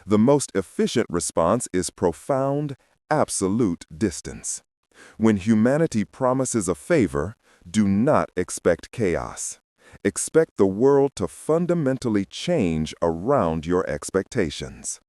The most efficient response is profound, absolute distance. When humanity promises a favor, do not expect chaos. Expect the world to fundamentally change around your expectations.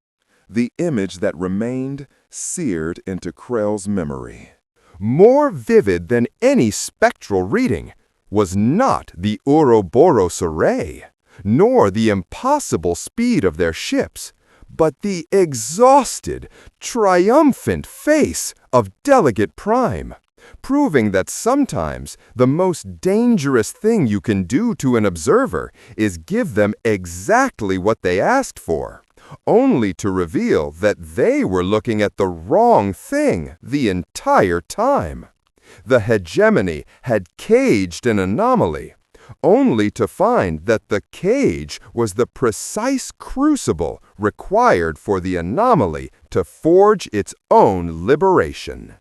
The image that remained seared into Krell's memory. More vivid than any spectral reading was not the Ouroboros array, nor the impossible speed of their ships, but the exhausted, triumphant face of Delegate Prime, proving that sometimes the most dangerous thing you can do to an observer is give them exactly what they asked for, only to reveal that they were looking at the wrong thing the entire time. The hegemony had caged an anomaly, only to find that the cage was the precise crucible required for the anomaly to forge its own liberation.